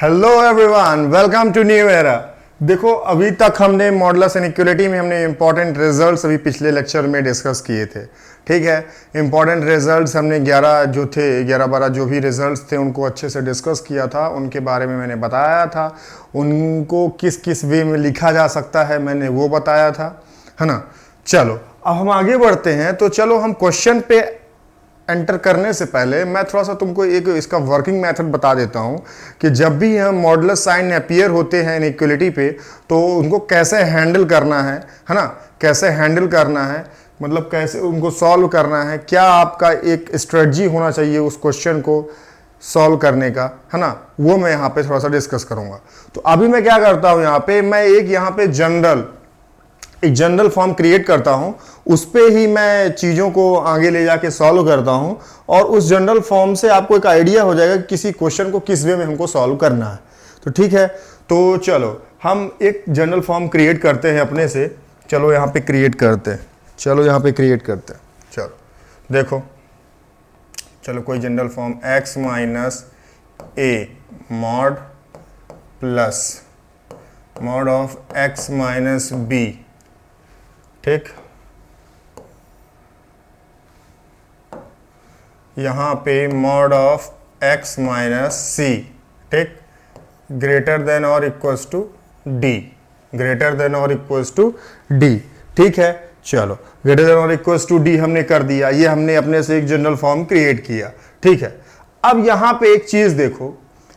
Hello everyone, welcome to new era. देखो, अभी तक हमने मॉडुलस इनइक्वालिटी में हमने इंपॉर्टेंट रिजल्ट्स अभी पिछले लेक्चर में डिस्कस किए थे। ठीक है, इंपॉर्टेंट रिजल्ट्स हमने 11 जो थे 11-12 जो भी रिजल्ट्स थे उनको अच्छे से डिस्कस किया था। उनके बारे में मैंने बताया था, उनको किस किस वे में लिखा जा सकता है मैंने वो बताया था, है ना। चलो अब हम आगे बढ़ते हैं। तो चलो हम क्वेश्चन पे एंटर करने से पहले मैं थोड़ा सा तुमको एक इसका वर्किंग मेथड बता देता हूं कि जब भी हम मॉडुलस साइन अपीयर होते हैं इनइक्वालिटी पे तो उनको कैसे हैंडल करना है ना। कैसे हैंडल करना है मतलब कैसे उनको सॉल्व करना है, क्या आपका एक स्ट्रेटजी होना चाहिए उस क्वेश्चन को सॉल्व करने का, है ना। वो मैं यहाँ पे थोड़ा सा डिस्कस करूंगा। तो अभी मैं क्या करता हूँ, यहाँ पे मैं एक जनरल फॉर्म क्रिएट करता हूं, उस पे ही मैं चीजों को आगे ले जाके सॉल्व करता हूं और उस जनरल फॉर्म से आपको एक आइडिया हो जाएगा कि किसी क्वेश्चन को किस वे में हमको सॉल्व करना है। तो ठीक है, तो चलो हम एक जनरल फॉर्म क्रिएट करते हैं अपने से। चलो यहाँ पे क्रिएट करते हैं। चलो देखो, चलो कोई general form x minus A mod plus mod of x minus B. ठीक, यहां पे mod of x minus C, ठीक, ग्रेटर देन और इक्वल्स टू डी, ठीक है। चलो ग्रेटर देन और इक्वल्स टू डी हमने कर दिया, ये हमने अपने से एक जनरल फॉर्म क्रिएट किया। ठीक है, अब यहां पे एक चीज देखो,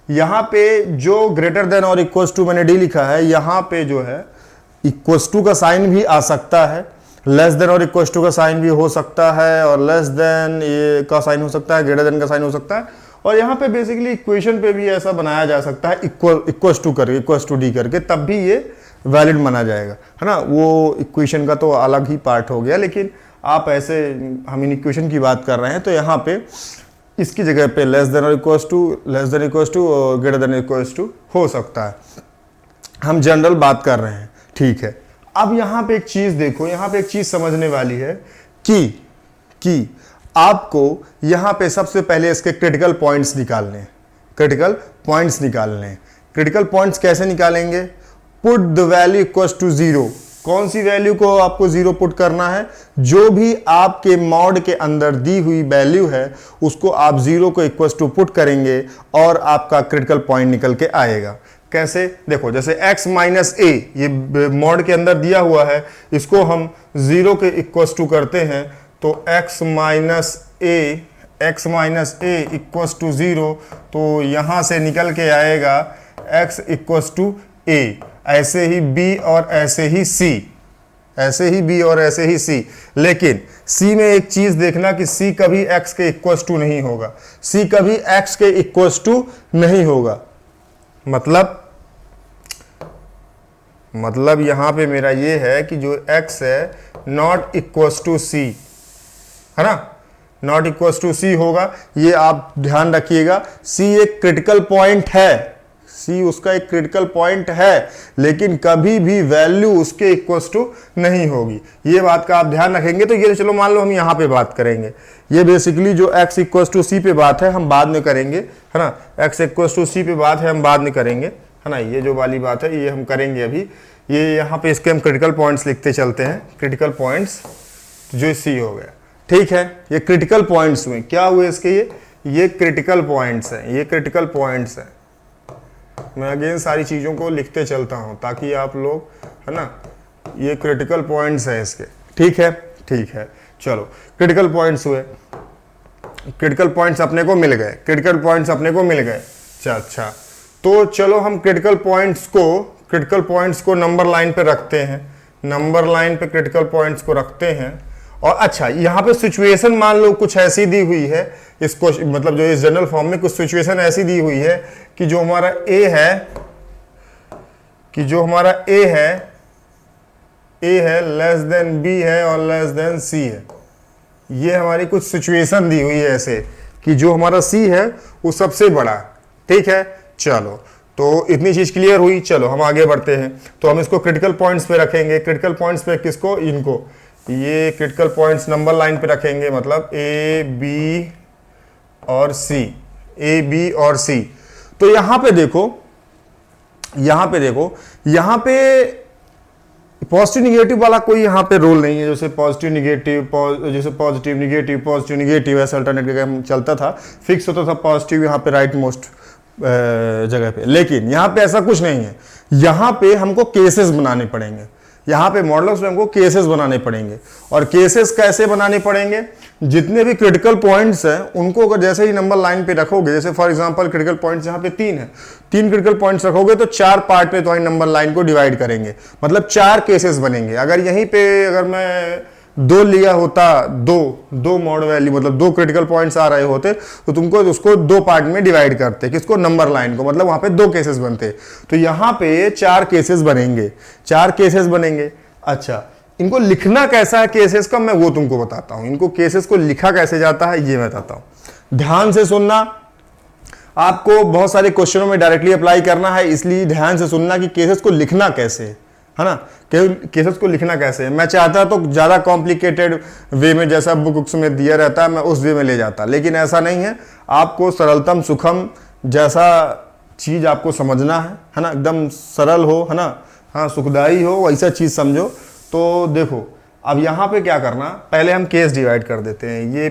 यहां पे जो ग्रेटर देन और इक्वल्स टू मैंने डी लिखा है, यहां पे जो है इक्वल्स टू का साइन भी आ सकता है, लेस देन और इक्वल्स टू का साइन भी हो सकता है, और लेस देन ये का साइन हो सकता है, ग्रेटर देन का साइन हो सकता है। और यहाँ पे बेसिकली इक्वेशन पे भी ऐसा बनाया जा सकता है इक्वल्स टू डी करके, तब भी ये वैलिड माना जाएगा, है ना। वो इक्वेशन का तो अलग ही पार्ट हो गया, लेकिन आप ऐसे हम इन इक्वेशन की बात कर रहे हैं तो यहाँ पे इसकी जगह पे लेस देन इक्वल्स टू और ग्रेटर देन इक्वल्स टू हो सकता है। हम जनरल बात कर रहे हैं, ठीक है। अब यहां पे एक चीज देखो, यहां पे एक चीज समझने वाली है कि आपको यहां पे सबसे पहले इसके क्रिटिकल पॉइंट्स निकालने हैं। क्रिटिकल पॉइंट्स कैसे निकालेंगे? Put the value equals to zero. कौन सी वैल्यू को आपको जीरो पुट करना है? जो भी आपके मॉड के अंदर दी हुई वैल्यू है उसको आप जीरो को इक्वल्स टू पुट करेंगे और आपका क्रिटिकल पॉइंट निकल के आएगा। कैसे? देखो, जैसे x माइनस ए ये मॉड के अंदर दिया हुआ है, इसको हम जीरो के इक्वल्स टू करते हैं तो x minus A equals to zero, तो यहां से निकल के आएगा x इक्वल्स टू ए, ऐसे ही b और ऐसे ही c, लेकिन c में एक चीज देखना कि c कभी x के इक्वल्स टू नहीं होगा, c कभी x के इक्वल्स टू नहीं होगा। मतलब यहां पे मेरा ये है कि जो x है नॉट इक्वल्स टू c, है ना, नॉट इक्वल्स टू c होगा। ये आप ध्यान रखिएगा, c एक क्रिटिकल पॉइंट है, c उसका एक क्रिटिकल पॉइंट है, लेकिन कभी भी वैल्यू उसके इक्वल्स टू नहीं होगी। ये बात का आप ध्यान रखेंगे। तो ये चलो मान लो हम यहां पे बात करेंगे, ये बेसिकली जो x इक्वल्स टू c पे बात है हम बाद में करेंगे, है ना। x इक्वल्स टू c पे बात है हम बाद में करेंगे, है ना। ये जो वाली बात है ये हम करेंगे अभी। ये यहाँ पे इसके हम क्रिटिकल पॉइंट्स लिखते चलते हैं, क्रिटिकल पॉइंट्स जो c हो गया, ठीक है। ये क्रिटिकल पॉइंट्स हुए, क्या हुए इसके, ये क्रिटिकल पॉइंट्स हैं, मैं अगेन सारी चीज़ों को लिखते चलता हूं ताकि आप लोग, है ना, ये क्रिटिकल पॉइंट्स हैं इसके, ठीक है। चलो क्रिटिकल पॉइंट्स हुए, क्रिटिकल पॉइंट्स अपने को मिल गए, अच्छा। तो चलो हम क्रिटिकल पॉइंट्स को नंबर लाइन पे रखते हैं, क्रिटिकल पॉइंट्स को रखते हैं। और अच्छा, यहाँ पे सिचुएशन मान लो कुछ ऐसी दी हुई है, इसको मतलब जो इस जनरल फॉर्म में कुछ सिचुएशन ऐसी दी हुई है कि जो हमारा a है लेस देन b है और लेस देन c है। ये हमारी कुछ सिचुएशन दी हुई है ऐसे कि जो हमारा c है वो सबसे बड़ा, ठीक है। चलो, तो इतनी चीज क्लियर हुई। चलो हम आगे बढ़ते हैं। तो हम इसको क्रिटिकल पॉइंट्स पे रखेंगे। क्रिटिकल पॉइंट्स पे किसको? इनको, ये क्रिटिकल पॉइंट्स नंबर लाइन पे रखेंगे, मतलब ए बी और सी। तो यहां पे देखो, यहां पे देखो, यहां पे पॉजिटिव निगेटिव वाला कोई यहाँ पे रोल नहीं है, जैसे पॉजिटिव निगेटिव, जैसे पॉजिटिव निगेटिव ऐसा अल्टरनेट चलता था, फिक्स होता था पॉजिटिव यहाँ पे राइट मोस्ट जगह पे। लेकिन यहाँ पे ऐसा कुछ नहीं है, यहाँ पे हमको केसेस बनाने पड़ेंगे, यहाँ पे मॉडल्स में हमको केसेस बनाने पड़ेंगे। और केसेस कैसे बनाने पड़ेंगे, जितने भी क्रिटिकल पॉइंट्स हैं उनको अगर जैसे ही नंबर लाइन पे रखोगे, जैसे फॉर एग्जांपल क्रिटिकल पॉइंट्स यहाँ पे 3 है, 3 क्रिटिकल पॉइंट्स रखोगे तो 4 पार्ट में तुम्हारी नंबर लाइन को डिवाइड करेंगे, मतलब 4 केसेस बनेंगे। अगर यहीं पे अगर मैं 2 लिया होता, दो मॉड वैल्यू मतलब 2 क्रिटिकल पॉइंट्स आ रहे होते तो तुमको उसको 2 पार्ट में डिवाइड करते, किसको, नंबर लाइन को, मतलब वहां पे 2 केसेस बनते। तो यहाँ पे 4 केसेस बनेंगे, 4 केसेस बनेंगे। अच्छा, इनको लिखना कैसा है केसेस का, मैं वो तुमको बताता हूं। इनको केसेस को लिखा कैसे जाता है ये मैं बताता हूं, ध्यान से सुनना। आपको बहुत सारे क्वेश्चनों में डायरेक्टली अप्लाई करना है, इसलिए ध्यान से सुनना कि केसेस को लिखना कैसे है ना, केसेस को लिखना कैसे है। मैं चाहता तो ज्यादा कॉम्प्लिकेटेड वे में जैसा बुक्स में दिया रहता है मैं उस वे में ले जाता, लेकिन ऐसा नहीं है। आपको सरलतम सुखम जैसा चीज आपको समझना है ना, एकदम सरल हो, है ना, हाँ सुखदाई हो, वैसा चीज समझो। तो देखो अब यहां पे क्या करना, पहले हम केस डिवाइड कर देते हैं। ये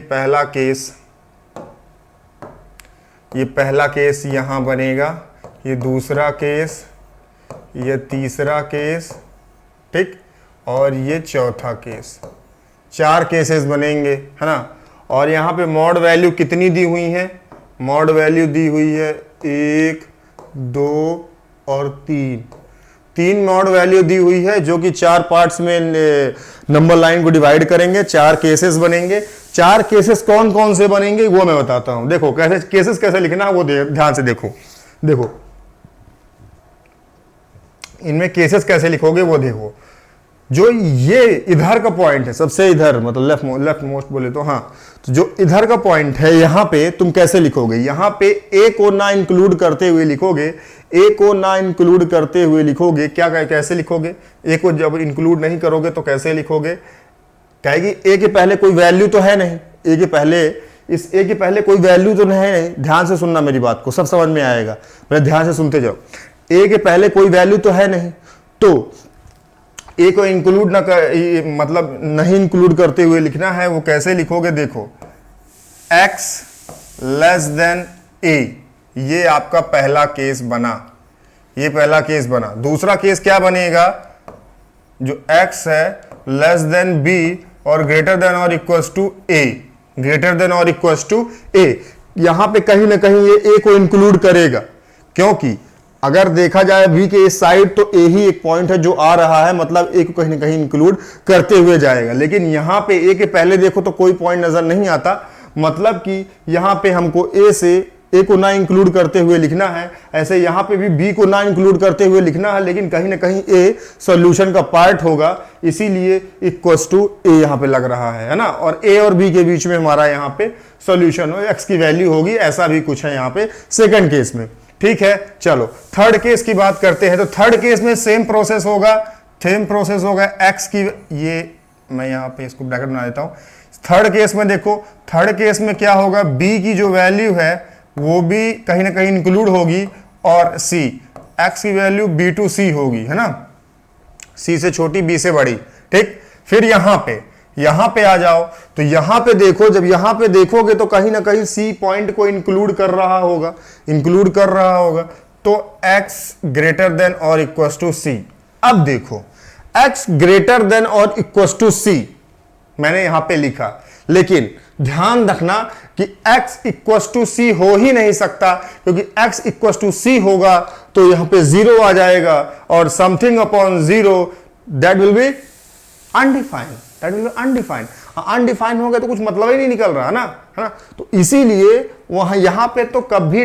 पहला केस यहां बनेगा, ये दूसरा केस, ये तीसरा केस, ठीक, और ये चौथा केस। 4 केसेस बनेंगे, है ना। और यहां पे मॉड वैल्यू कितनी दी हुई है, मॉड वैल्यू दी हुई है 1, 2 और 3 मॉड वैल्यू दी हुई है, जो कि 4 पार्ट्स में नंबर लाइन को डिवाइड करेंगे। 4 केसेस बनेंगे। 4 केसेस कौन कौन से बनेंगे वो मैं बताता हूं। देखो कैसे केसेस कैसे लिखना है वो ध्यान से देखो। इनमें केसेस कैसे लिखोगे वो देखो। जो ये इधर का पॉइंट है, सबसे इधर मतलब लेफ्ट मोस्ट बोले तो, हाँ, तो जो इधर का पॉइंट है यहां पे तुम कैसे लिखोगे, यहां पे ए को ना इंक्लूड करते हुए लिखोगे, ए को ना इंक्लूड करते हुए लिखोगे। क्या कैसे लिखोगे, ए को जब इंक्लूड नहीं करोगे तो कैसे लिखोगे, कहेगी ए के पहले कोई वैल्यू तो है नहीं, ए के पहले कोई वैल्यू तो नहीं। ध्यान से सुनना मेरी बात को, सब समझ में आएगा, मेरे ध्यान से सुनते जाओ। ए के पहले कोई वैल्यू तो है नहीं, तो ए को इंक्लूड ना कर, मतलब नहीं इंक्लूड करते हुए लिखना है। वो कैसे लिखोगे, देखो x लेस देन a, ये आपका पहला केस बना, ये पहला केस बना। दूसरा केस क्या बनेगा, जो x है लेस देन b और ग्रेटर देन और equals to a, greater than और इक्वल्स टू a। यहां पे कहीं ना कहीं ये a को इंक्लूड करेगा, क्योंकि अगर देखा जाए b के इस साइड तो a ही एक पॉइंट है जो आ रहा है, मतलब a को कहीं ना कहीं इंक्लूड करते हुए जाएगा। लेकिन यहां पे a के पहले देखो तो कोई पॉइंट नजर नहीं आता, मतलब कि यहां पे हमको a को ना इंक्लूड करते हुए लिखना है। ऐसे यहां पे भी b को ना इंक्लूड करते हुए लिखना है, लेकिन कहीं ना कहीं a सॉल्यूशन का पार्ट होगा, इसीलिए इक्वल्स टू a यहां पे लग रहा है ना। और a और b के बीच में हमारा यहां पे सॉल्यूशन हो, x की वैल्यू होगी, ऐसा भी कुछ है यहां पे सेकंड केस में। ठीक है, चलो थर्ड केस की बात करते हैं। तो थर्ड केस में सेम प्रोसेस होगा, x की, ये मैं यहां पे इसको ब्रैकेट बना देता हूं। थर्ड केस में देखो, थर्ड केस में क्या होगा, b की जो वैल्यू है वो भी कहीं ना कहीं इंक्लूड होगी, और c, x की वैल्यू b टू c होगी, है ना, c से छोटी b से बड़ी। ठीक, फिर यहां पे आ जाओ, तो यहां पे देखो, जब यहां पे देखोगे तो कहीं ना कहीं c पॉइंट को इंक्लूड कर रहा होगा, तो x ग्रेटर देन और इक्वल टू c। अब देखो x ग्रेटर देन और इक्वल टू c मैंने यहां पे लिखा, लेकिन ध्यान रखना कि x इक्वल टू c हो ही नहीं सकता, क्योंकि x इक्वल टू c होगा तो यहां पे 0 आ जाएगा, और something upon 0 that will be undefined, undefined हो गया तो कुछ मतलब ही नहीं निकल रहा, है ना। तो इसीलिए वहां यहां पे तो कभी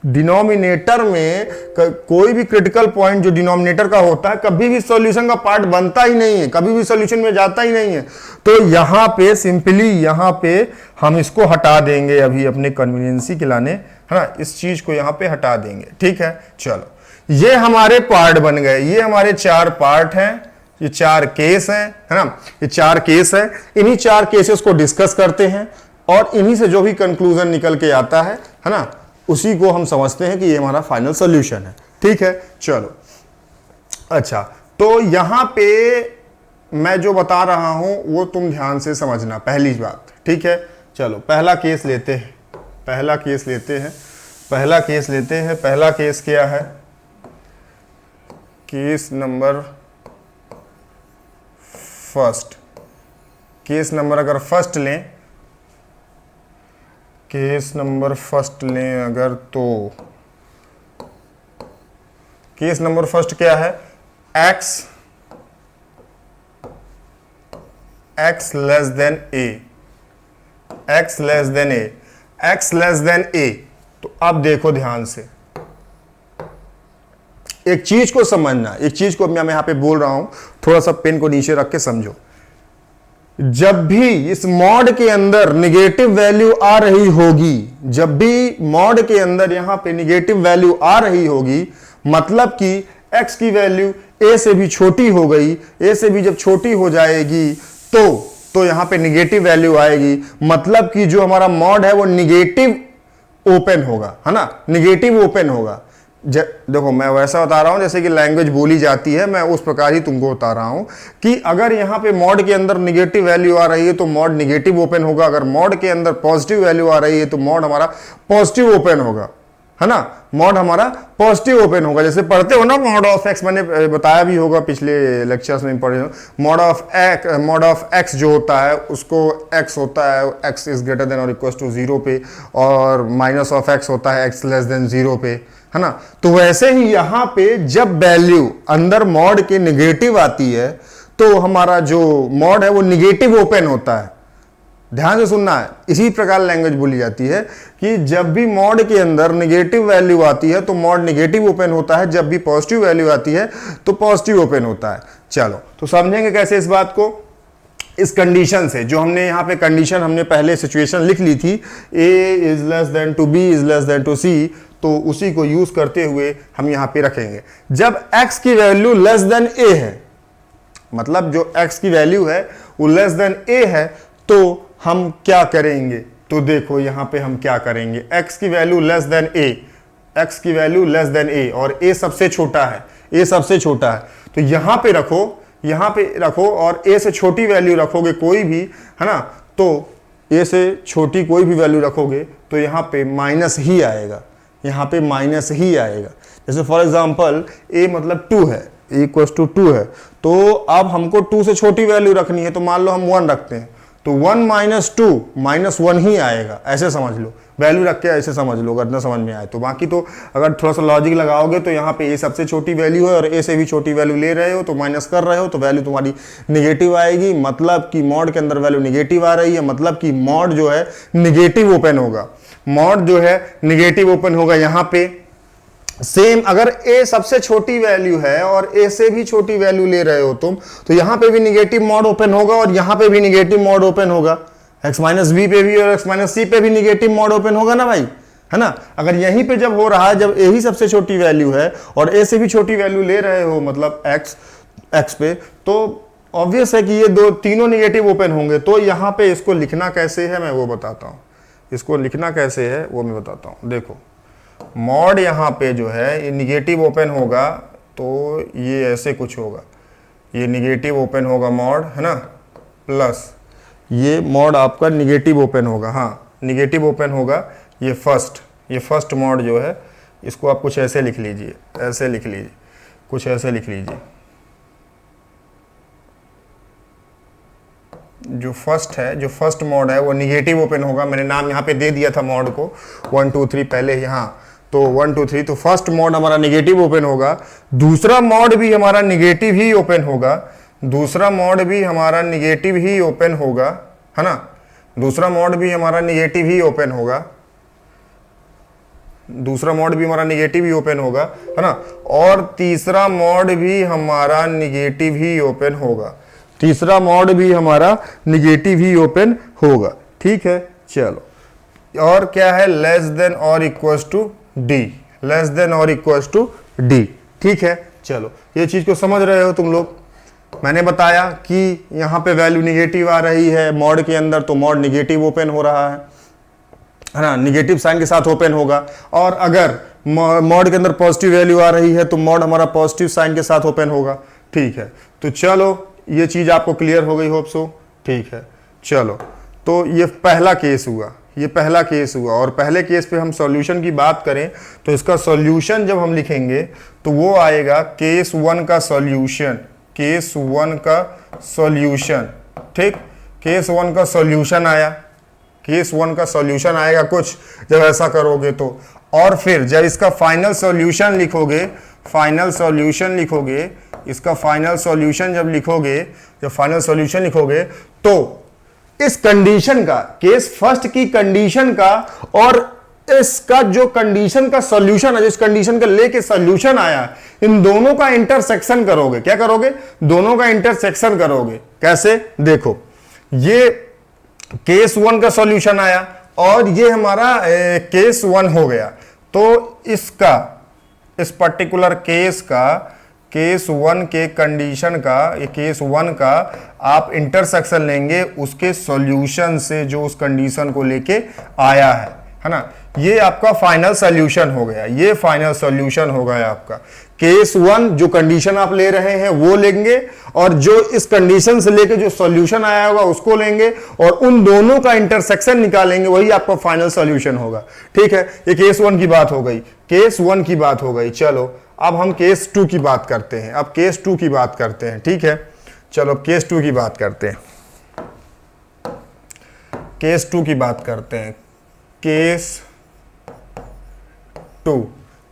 डिनोमिनेटर में कोई भी क्रिटिकल पॉइंट जो डिनोमिनेटर का होता है कभी भी सॉल्यूशन का पार्ट बनता ही नहीं है, कभी भी सॉल्यूशन में जाता ही नहीं है। तो यहां पे सिंपली यहां पे हम इसको हटा देंगे, अभी अपने कन्वीनियंसी के लाने, है ना, इस चीज को यहां पे हटा देंगे। ठीक है, चलो ये हमारे पार्ट बन गए, ये हमारे 4 पार्ट हैं, ये 4 केस हैं, है ना, ये 4 केस हैं। इन्हीं 4 केसेस को डिस्कस करते हैं, और इन्हीं से जो भी कंक्लूजन निकल के आता है ना, उसी को हम समझते हैं कि ये हमारा फाइनल सॉल्यूशन है। ठीक है, चलो। अच्छा, तो यहां पे मैं जो बता रहा हूं वो तुम ध्यान से समझना, पहली बात, ठीक है। चलो पहला केस लेते हैं, पहला केस लेते हैं, पहला केस लेते हैं। पहला केस क्या है? Case number first, case number अगर फर्स्ट लें, केस नंबर फर्स्ट लें अगर, तो केस नंबर फर्स्ट क्या है? x less than a, x less than a, x less than a। तो अब देखो ध्यान से, एक चीज को समझना, एक चीज को मैं यहां पे बोल रहा हूं, थोड़ा सा पेन को नीचे रख के समझो। जब भी इस मॉड के अंदर निगेटिव वैल्यू आ रही होगी, जब भी मॉड के अंदर यहां पे निगेटिव वैल्यू आ रही होगी, मतलब कि x की वैल्यू a से भी छोटी हो गई, a से भी जब छोटी हो जाएगी तो यहां पे निगेटिव वैल्यू आएगी, मतलब कि जो हमारा मॉड है वो निगेटिव ओपन होगा, है ना, निगेटिव ओपन होगा। देखो मैं वैसा बता रहा हूं जैसे कि लैंग्वेज बोली जाती है, मैं उस प्रकार ही तुमको बता रहा हूं कि अगर यहां पे मॉड के अंदर निगेटिव वैल्यू आ रही है तो मॉड निगेटिव ओपन होगा, अगर मॉड के अंदर पॉजिटिव वैल्यू आ रही है तो मॉड हमारा पॉजिटिव ओपन होगा, है ना, मॉड हमारा पॉजिटिव ओपन होगा। जैसे पढ़ते हो ना मॉड ऑफ एक्स, मैंने बताया भी होगा पिछले लेक्चर्स में पढ़े हो, मॉड ऑफ एक्स जो होता है उसको एक्स होता है एक्स इज ग्रेटर देन और इक्वल टू 0 पे, और माइनस ऑफ एक्स होता है एक्स लेस देन 0 पे, है ना। तो वैसे ही यहां पे जब वैल्यू अंदर मॉड के निगेटिव आती है तो हमारा जो मॉड है वो निगेटिव ओपन होता है। ध्यान से सुनना है, इसी प्रकार लैंग्वेज बोली जाती है कि जब भी मॉड के अंदर निगेटिव वैल्यू आती है तो मॉड निगेटिव ओपन होता है, जब भी पॉजिटिव वैल्यू आती है तो पॉजिटिव ओपन होता है। चलो तो समझेंगे कैसे इस बात को, इस कंडीशन से, जो हमने यहाँ पे कंडीशन हमने पहले सिचुएशन लिख ली थी, a is less than to b is less than to c, तो उसी को यूज करते हुए हम यहाँ पे रखेंगे। जब x की वैल्यू लेस देन a है, मतलब जो x की वैल्यू है वो लेस देन a है, तो हम क्या करेंगे? तो देखो यहां पे हम क्या करेंगे, x की value less than a, x की वैल्यू लेस देन a और a सबसे छोटा है, a सबसे छोटा है, तो यहां पे रखो, यहां पे रखो और a से छोटी वैल्यू रखोगे कोई भी, है ना, तो a से छोटी कोई भी वैल्यू रखोगे तो यहां पे माइनस ही आएगा, यहां पे माइनस ही आएगा। जैसे फॉर एग्जांपल a मतलब 2 है, a इक्वल्स टू 2 है, तो अब हमको 2 से छोटी वैल्यू रखनी है, तो मान लो हम 1 रखते हैं, तो 1 माइनस 2 माइनस 1 ही आएगा, ऐसे समझ लो, वैल्यू रख के ऐसे समझ लो अगर ना समझ में आए तो। बाकी तो अगर थोड़ा सा लॉजिक लगाओगे तो यहाँ पे a सबसे छोटी वैल्यू है और a से भी छोटी वैल्यू ले रहे हो तो माइनस कर रहे हो तो वैल्यू तुम्हारी निगेटिव आएगी, मतलब कि मॉड के अंदर वैल्यू निगेटिव आ रही है, मतलब कि मॉड जो है निगेटिव ओपन होगा, मॉड जो है निगेटिव ओपन होगा। यहाँ पे सेम अगर a सबसे छोटी वैल्यू है और a से भी छोटी वैल्यू ले रहे हो तुम, तो यहां पे भी निगेटिव मॉड ओपन होगा और यहां पे भी निगेटिव मॉड ओपन होगा, x माइनस b पे भी और x माइनस c पे भी निगेटिव मॉड ओपन होगा ना भाई, है ना। अगर यहीं पे जब हो रहा है, जब a ही सबसे छोटी वैल्यू है और a से भी छोटी वैल्यू ले रहे हो, मतलब x पे, तो ऑब्वियस है कि ये तीनों निगेटिव ओपन होंगे। तो यहां पे इसको लिखना कैसे है मैं वो बताता हूं, इसको लिखना कैसे है वो मैं बताता हूं। देखो मॉड यहाँ पे जो है ये निगेटिव ओपन होगा तो ये ऐसे कुछ होगा, ये निगेटिव ओपन होगा मॉड, है ना, प्लस ये मॉड आपका निगेटिव ओपन होगा, हाँ निगेटिव ओपन होगा। ये फर्स्ट मॉड जो है इसको आप कुछ ऐसे लिख लीजिए, ऐसे लिख लीजिए, कुछ ऐसे लिख लीजिए। जो फर्स्ट है, जो फर्स्ट मॉड है वो निगेटिव ओपन होगा, मैंने नाम यहाँ पे दे दिया था मॉड को 1 2 3 पहले यहाँ, तो 1 2 3, तो फर्स्ट मॉड हमारा निगेटिव ओपन होगा, दूसरा मॉड भी हमारा निगेटिव ही ओपन होगा, दूसरा मॉड भी हमारा निगेटिव ही ओपन होगा, है ना, दूसरा मॉड भी हमारा निगेटिव ही ओपन होगा, दूसरा मॉड भी हमारा निगेटिव ही ओपन होगा, है ना, और तीसरा मॉड भी हमारा निगेटिव ही ओपन होगा, तीसरा मॉड भी हमारा निगेटिव ही ओपन होगा। ठीक है, चलो और क्या है, लेस देन और equals to D, less than और इक्वल्स टू डी। ठीक है, चलो ये चीज को समझ रहे हो तुम लोग। मैंने बताया कि यहां पे वैल्यू निगेटिव आ रही है मॉड के अंदर, तो मॉड निगेटिव ओपन हो रहा है। है ना, निगेटिव साइन के साथ ओपन होगा। और अगर मॉड के अंदर पॉजिटिव वैल्यू आ रही है तो मॉड हमारा पॉजिटिव साइन के साथ ओपन होगा। ठीक है, तो चलो ये चीज आपको क्लियर हो गई होप सो। ठीक है, चलो तो ये पहला केस हुआ, ये पहला केस हुआ। और पहले केस पे हम सॉल्यूशन की बात करें तो इसका सॉल्यूशन जब हम लिखेंगे तो वो आएगा केस 1 का सॉल्यूशन, केस 1 का सॉल्यूशन। ठीक, केस 1 का सॉल्यूशन आया, केस 1 का सॉल्यूशन आएगा कुछ जब ऐसा करोगे तो। और फिर जब इसका फाइनल सॉल्यूशन लिखोगे, फाइनल सॉल्यूशन लिखोगे, इसका फाइनल सॉल्यूशन जब लिखोगे, जब फाइनल सॉल्यूशन लिखोगे तो इस कंडीशन का, केस फर्स्ट की कंडीशन का और इसका जो कंडीशन का सॉल्यूशन है, जिस कंडीशन का लेके सॉल्यूशन आया, इन दोनों का इंटरसेक्शन करोगे। क्या करोगे? दोनों का इंटरसेक्शन करोगे। कैसे? देखो, ये केस 1 का सॉल्यूशन आया और ये हमारा केस 1 हो गया, तो इसका, इस पर्टिकुलर केस का, केस 1 के कंडीशन का, ये केस 1 का आप इंटरसेक्शन लेंगे उसके सॉल्यूशन से जो उस कंडीशन को लेके आया है ना। ये आपका फाइनल सॉल्यूशन हो गया, ये फाइनल सॉल्यूशन हो गया आपका। केस 1 जो कंडीशन आप ले रहे हैं वो लेंगे और जो इस कंडीशन से लेके जो सॉल्यूशन आया होगा उसको लेंगे और उन दोनों का इंटरसेक्शन निकालेंगे, वही आपका फाइनल सॉल्यूशन होगा। ठीक है, ये केस 1 की बात हो गई, केस 1 की बात हो गई। चलो अब हम केस 2 की बात करते हैं, अब केस 2 की बात करते हैं। ठीक है, चलो केस 2 की बात करते हैं, केस 2 की बात करते हैं, केस 2।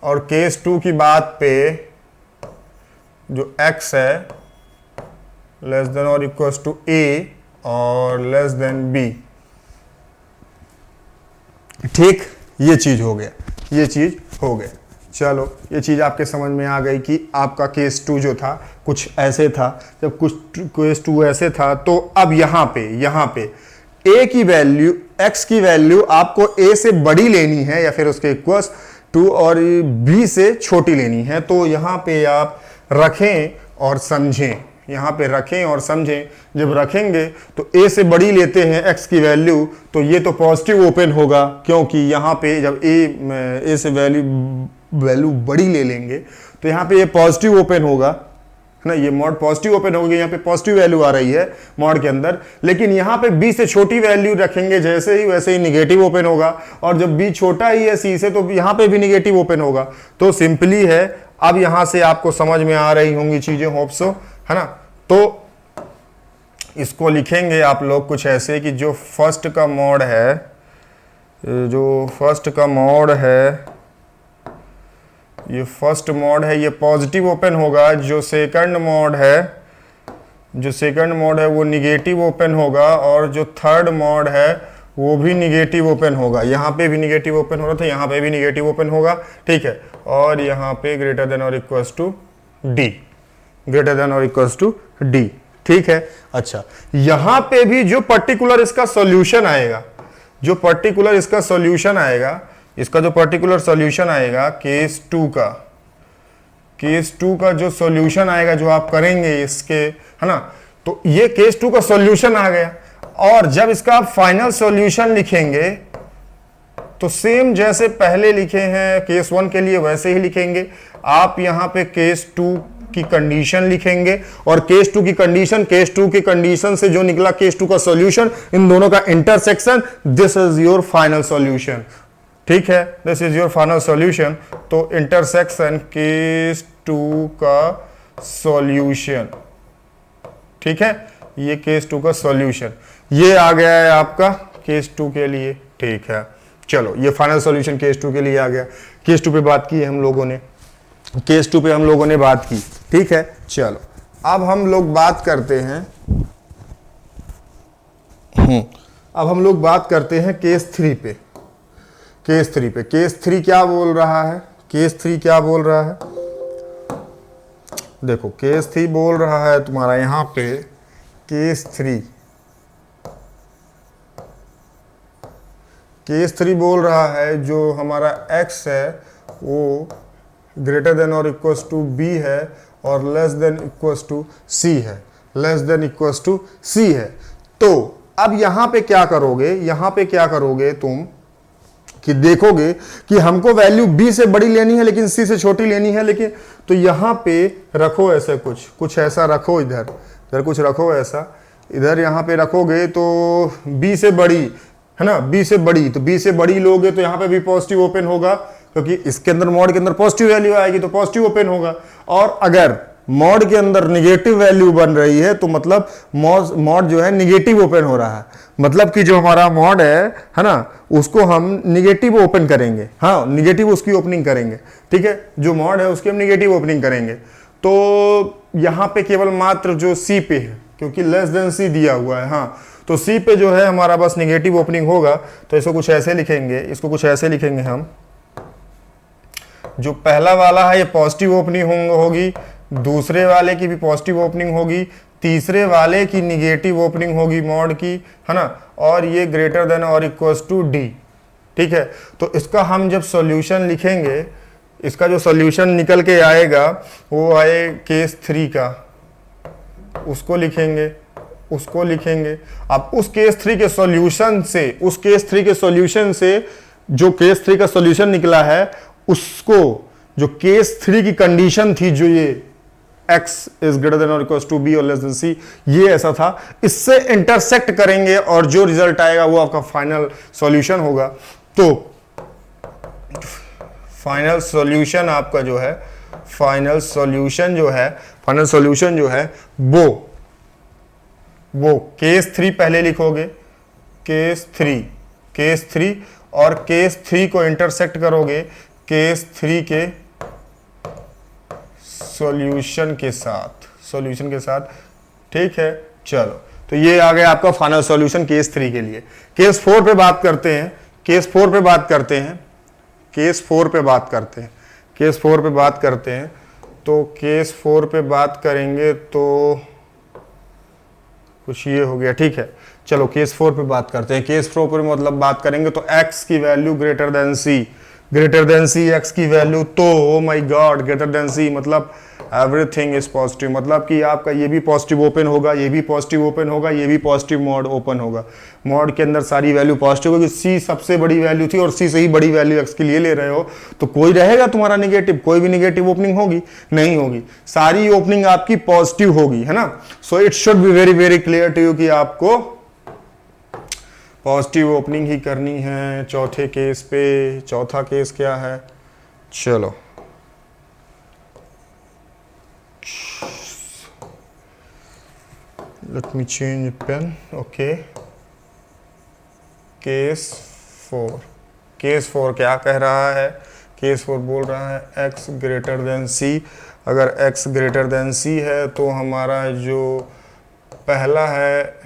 और केस 2 की बात पे जो x है लेस देन और इक्वल टू a और लेस देन b। ठीक, ये चीज हो गया, ये चीज हो गया। चलो ये चीज आपके समझ में आ गई कि आपका केस 2 जो था कुछ ऐसे था। जब कुछ केस 2 ऐसे था तो अब यहां पे a की वैल्यू, x की वैल्यू आपको a से बड़ी लेनी है या फिर उसके इक्वल टू और b से छोटी लेनी है। तो यहां पे आप रखें और समझें, यहां पे रखें और समझें। जब रखेंगे तो a से बड़ी लेते हैं x की वैल्यू तो ये तो पॉजिटिव ओपन होगा, क्योंकि यहां पे जब a से वैल्यू बड़ी ले लेंगे तो यहाँ पे ये पॉजिटिव ओपन होगा, है ना। ये मॉड पॉजिटिव ओपन होगी, यहाँ पे पॉजिटिव वैल्यू आ रही है मॉड के अंदर। लेकिन यहाँ पे b से छोटी वैल्यू रखेंगे जैसे ही, वैसे ही निगेटिव ओपन होगा। और जब b छोटा ही है c से तो यहाँ पे भी निगेटिव ओपन होगा। तो सिंपली है, अब यहाँ से आपको समझ में आ रही होंगी चीजें, होप सो, है ना। तो इसको लिखेंगे आप लोग कुछ ऐसे कि जो फर्स्ट का मॉड है, जो फर्स्ट का मॉड है, ये फर्स्ट मॉड है, ये पॉजिटिव ओपन होगा। जो सेकंड मॉड है, जो सेकंड मॉड है वो निगेटिव ओपन होगा। और जो थर्ड मॉड है वो भी निगेटिव ओपन होगा। यहाँ पे भी निगेटिव ओपन हो रहा था, यहाँ पे भी निगेटिव ओपन होगा। ठीक है, और यहाँ पे ग्रेटर देन और equals to D, greater than और इक्वल्स टू डी। ठीक है, अच्छा, यहाँ पे भी जो पर्टिकुलर इसका सॉल्यूशन आएगा, जो पर्टिकुलर इसका सॉल्यूशन आएगा, इसका जो पर्टिकुलर सॉल्यूशन आएगा केस 2 का, केस 2 का जो सॉल्यूशन आएगा जो आप करेंगे इसके, है ना। तो ये केस 2 का सॉल्यूशन आ गया। और जब इसका आप फाइनल सॉल्यूशन लिखेंगे तो सेम जैसे पहले लिखे हैं केस 1 के लिए वैसे ही लिखेंगे। आप यहाँ पे केस 2 की कंडीशन लिखेंगे और केस 2 की कंडीशन, केस 2 की कंडीशन से जो निकला केस 2 का सॉल्यूशन, इन दोनों का intersection, this is your final solution. ठीक है, this is your final solution. तो इंटरसेक्शन केस 2 का सॉल्यूशन, ठीक है, ये केस 2 का सॉल्यूशन ये आ गया है आपका केस 2 के लिए। ठीक है, चलो ये फाइनल सॉल्यूशन केस 2 के लिए आ गया। केस 2 पे बात की है हम लोगों ने, केस 2 पे हम लोगों ने बात की। ठीक है, चलो अब हम लोग बात करते हैं, अब हम लोग बात करते हैं केस 3 पे। केस 3 पे, केस 3 क्या बोल रहा है, केस 3 क्या बोल रहा है, देखो केस 3 बोल रहा है तुम्हारा यहां पे, केस 3 बोल रहा है जो हमारा x है वो ग्रेटर देन और इक्वल्स टू b है और less than equals to c है, less than equals to c है। तो अब यहां पे क्या करोगे, यहां पे क्या करोगे तुम, कि देखोगे कि हमको वैल्यू b से बड़ी लेनी है लेकिन c से छोटी लेनी है, लेकिन तो यहां पे रखो ऐसे कुछ ऐसा रखो, इधर कुछ रखो ऐसा, इधर यहां पे रखोगे तो b से बड़ी है ना, b से बड़ी, तो b से बड़ी लोगे तो यहां पे भी पॉजिटिव ओपन होगा, क्योंकि इसके अंदर मॉड के अंदर पॉजिटिव वैल्यू आएगी तो पॉजिटिव ओपन होगा। और अगर मॉड के अंदर निगेटिव वैल्यू बन रही है तो मतलब मॉड जो है निगेटिव ओपन हो रहा है, मतलब कि जो हमारा मॉड है ना, उसको हम निगेटिव ओपन करेंगे, हाँ निगेटिव उसकी ओपनिंग करेंगे, ठीक है, जो मॉड है उसकी हम निगेटिव ओपनिंग करेंगे। तो यहां पे केवल मात्र जो सी पे है, क्योंकि लेस देन सी दिया हुआ है, हाँ तो सी पे जो है हमारा बस निगेटिव ओपनिंग होगा। तो इसको कुछ ऐसे लिखेंगे, इसको कुछ ऐसे लिखेंगे हम, जो पहला वाला है ये पॉजिटिव ओपनिंग होगी, दूसरे वाले की भी पॉजिटिव ओपनिंग होगी, तीसरे वाले की निगेटिव ओपनिंग होगी मॉड की, है ना, और ये ग्रेटर देन और इक्वल्स टू डी, ठीक है। तो इसका हम जब सॉल्यूशन लिखेंगे, इसका जो सॉल्यूशन निकल के आएगा वो आए केस 3 का, उसको लिखेंगे। अब उस केस 3 के सॉल्यूशन से, उस केस 3 के सॉल्यूशन से जो केस 3 का सॉल्यूशन निकला है उसको, जो केस 3 की कंडीशन थी, जो ये x इज ग्रेटर देन और इक्वल्स टू b और लेस देन c, ये ऐसा था, इससे इंटरसेक्ट करेंगे और जो रिजल्ट आएगा वो आपका फाइनल सॉल्यूशन होगा। तो फाइनल सॉल्यूशन आपका जो है, फाइनल सॉल्यूशन जो है वो केस 3 पहले लिखोगे, केस 3 और केस 3 को इंटरसेक्ट करोगे केस 3 के सॉल्यूशन के साथ, ठीक है। चलो, तो ये आ गया आपका फाइनल सॉल्यूशन केस 3 के लिए। केस 4 पे बात करते हैं, केस 4 पे बात करते हैं, तो केस 4 पे बात करेंगे तो कुछ ये हो गया, ठीक है। चलो केस 4 पे बात करते हैं। केस 4 पे मतलब बात करेंगे तो x की value greater than c, x की वैल्यू तो oh my god greater than c, मतलब एवरीथिंग इज पॉजिटिव, मतलब कि आपका ये भी पॉजिटिव ओपन होगा, ये भी पॉजिटिव ओपन होगा, ये भी पॉजिटिव मॉड ओपन होगा। मॉड के अंदर सारी वैल्यू पॉजिटिव होगी, सी सबसे बड़ी वैल्यू थी और सी से ही बड़ी वैल्यू x के लिए ले रहे हो, तो कोई रहेगा तुम्हारा निगेटिव, कोई भी निगेटिव ओपनिंग होगी नहीं होगी, सारी ओपनिंग आपकी पॉजिटिव होगी, है ना। So it should be very very clear to you कि आपको पॉजिटिव ओपनिंग ही करनी है चौथे केस पे। चौथा केस क्या है, चलो let me change pen, okay। Case 4 क्या कह रहा है, केस 4 बोल रहा है x ग्रेटर देन c। अगर x ग्रेटर देन c है तो हमारा जो पहला है,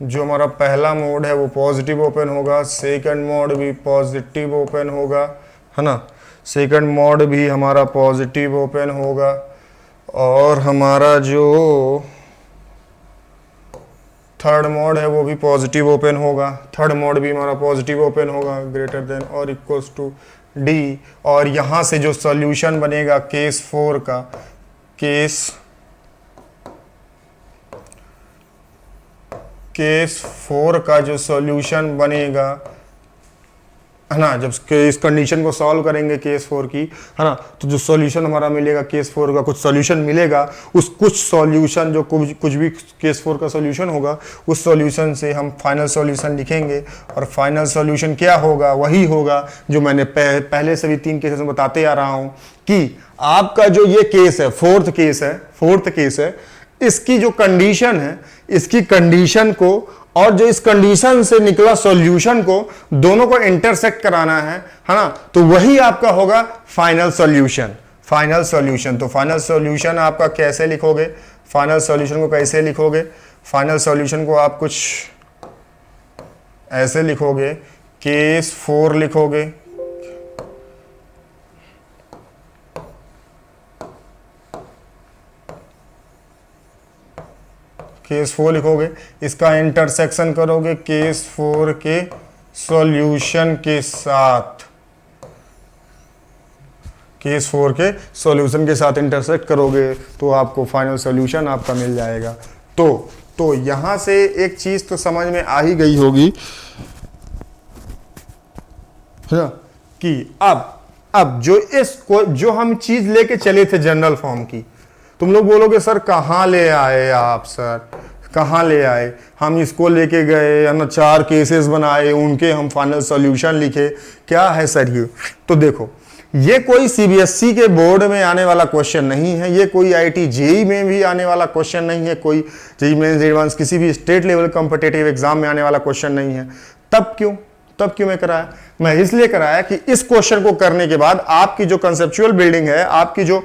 जो हमारा पहला मोड है वो पॉजिटिव ओपन होगा, सेकंड मोड भी पॉजिटिव ओपन होगा, है ना, सेकंड मोड भी हमारा पॉजिटिव ओपन होगा, और हमारा जो थर्ड मोड है वो भी पॉजिटिव ओपन होगा, थर्ड मोड भी हमारा पॉजिटिव ओपन होगा ग्रेटर देन और इक्वल्स टू डी। और यहाँ से जो सॉल्यूशन बनेगा केस 4 का, केस 4 का जो सॉल्यूशन बनेगा, है ना, जब इस कंडीशन को सॉल्व करेंगे केस 4 की, है ना, तो जो सॉल्यूशन हमारा मिलेगा केस 4 का, कुछ सॉल्यूशन मिलेगा, उस कुछ सॉल्यूशन जो कुछ भी केस 4 का सॉल्यूशन होगा, उस सॉल्यूशन से हम फाइनल सॉल्यूशन लिखेंगे। और फाइनल सॉल्यूशन क्या होगा, वही होगा जो मैंने पहले से भी 3 केसेस में बताते आ रहा हूं कि आपका जो ये केस है, फोर्थ केस है, इसकी जो कंडीशन है, इसकी कंडीशन को और जो इस कंडीशन से निकला सॉल्यूशन को, दोनों को इंटरसेक्ट कराना है ना, तो वही आपका होगा फाइनल सॉल्यूशन। तो फाइनल सॉल्यूशन आपका कैसे लिखोगे, फाइनल सॉल्यूशन को आप कुछ ऐसे लिखोगे, केस 4 लिखोगे, केस 4 लिखोगे, इसका इंटरसेक्शन करोगे केस 4 के सॉल्यूशन के साथ, केस 4 के सॉल्यूशन के साथ इंटरसेक्ट करोगे तो आपको फाइनल सॉल्यूशन आपका मिल जाएगा। तो तो यहां से एक चीज तो समझ में आ ही गई होगी, है ना, कि अब जो हम चीज लेके चले थे जनरल फॉर्म की, तुम लोग बोलोगे सर कहाँ ले आए आप, सर कहाँ ले आए, हम इसको लेके गए, है ना, 4 केसेस बनाए, उनके हम फाइनल सॉल्यूशन लिखे, क्या है सर ये? तो देखो, ये कोई सीबीएसई के बोर्ड में आने वाला क्वेश्चन नहीं है, ये कोई आईआईटी जेईई में भी आने वाला क्वेश्चन नहीं है, कोई जेईई मेंस एडवांस किसी भी स्टेट लेवल कॉम्पिटिटिव एग्जाम में आने वाला क्वेश्चन नहीं है। तब क्यों मैं कराया? मैं इसलिए कराया कि इस क्वेश्चन को करने के बाद आपकी जो कंसेप्चुअल बिल्डिंग है, आपकी जो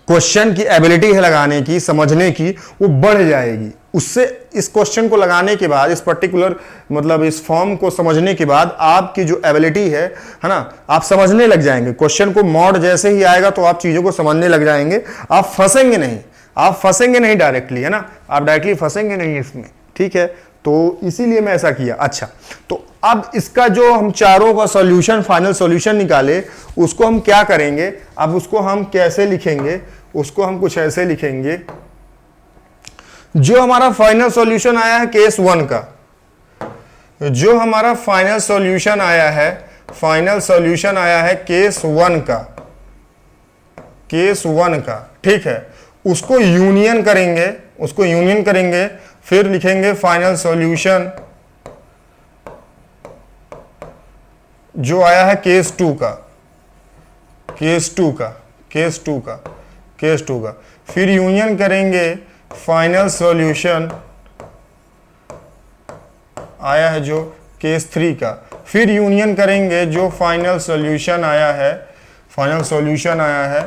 क्वेश्चन की एबिलिटी है लगाने की, समझने की, वो बढ़ जाएगी। उससे इस क्वेश्चन को लगाने के बाद, इस पर्टिकुलर मतलब इस फॉर्म को समझने के बाद आपकी जो एबिलिटी है ना, आप समझने लग जाएंगे। क्वेश्चन को मॉड जैसे ही आएगा तो आप चीजों को समझने लग जाएंगे, आप फंसेंगे नहीं डायरेक्टली, है ना, आप डायरेक्टली फंसेंगे नहीं इसमें, ठीक है। तो इसीलिए मैं ऐसा किया। अच्छा, तो अब इसका जो हम चारों का सॉल्यूशन, फाइनल सॉल्यूशन निकाले, उसको हम क्या करेंगे? अब उसको हम कैसे लिखेंगे? उसको हम कुछ ऐसे लिखेंगे, जो हमारा फाइनल सॉल्यूशन आया है केस 1 का, जो हमारा फाइनल सॉल्यूशन आया है केस 1 का, ठीक है, उसको यूनियन करेंगे, फिर लिखेंगे फाइनल सॉल्यूशन जो आया है केस 2 का, फिर यूनियन करेंगे फाइनल सॉल्यूशन आया है जो केस 3 का, फिर यूनियन करेंगे जो फाइनल सॉल्यूशन आया है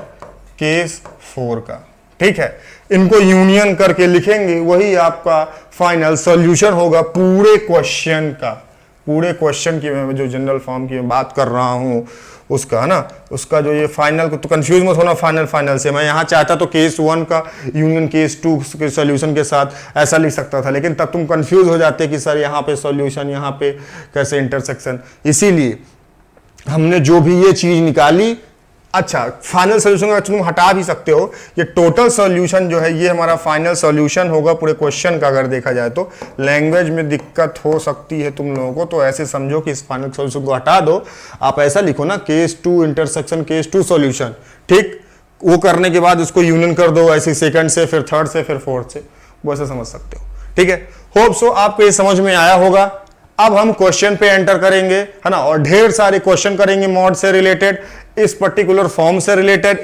केस 4 का, ठीक है। इनको यूनियन करके लिखेंगे, वही आपका फाइनल सॉल्यूशन होगा पूरे क्वेश्चन की मैं जो जनरल फॉर्म की मैं बात कर रहा हूं उसका, है ना, उसका जो ये फाइनल को, तो कंफ्यूज मत होना फाइनल से। मैं यहां चाहता तो केस 1 का यूनियन केस 2 के सॉल्यूशन के साथ ऐसा लिख सकता था, लेकिन तब तुम कंफ्यूज हो जाते कि सर यहाँ पे सॉल्यूशन, यहाँ पे कैसे इंटरसेक्शन। इसीलिए हमने जो भी ये चीज निकाली, अच्छा, फाइनल सॉल्यूशन का तुम हटा भी सकते हो, ये टोटल सॉल्यूशन जो है ये हमारा फाइनल सॉल्यूशन होगा पूरे क्वेश्चन का। अगर देखा जाए तो लैंग्वेज में दिक्कत हो सकती है तुम लोगों को, तो ऐसे समझो कि इस फाइनल सॉल्यूशन को हटा दो, आप ऐसा लिखो ना, केस 2 इंटरसेक्शन केस 2 सॉल्यूशन, ठीक। वो करने के बाद उसको यूनियन कर दो ऐसे, सेकंड से, फिर थर्ड से, फिर फोर्थ से, वो ऐसे समझ सकते हो, ठीक है। होप सो आपको ये समझ में आया होगा। अब हम क्वेश्चन पे एंटर करेंगे, है ना, और ढेर सारे क्वेश्चन करेंगे मॉड से रिलेटेड, इस पर्टिकुलर फॉर्म से रिलेटेड,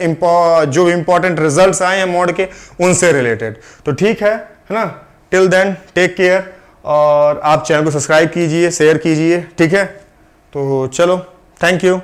जो इंपॉर्टेंट रिजल्ट्स आए हैं मॉड के उनसे रिलेटेड। तो ठीक है ना, टिल देन टेक केयर, और आप चैनल को सब्सक्राइब कीजिए, शेयर कीजिए, ठीक है। तो चलो, थैंक यू।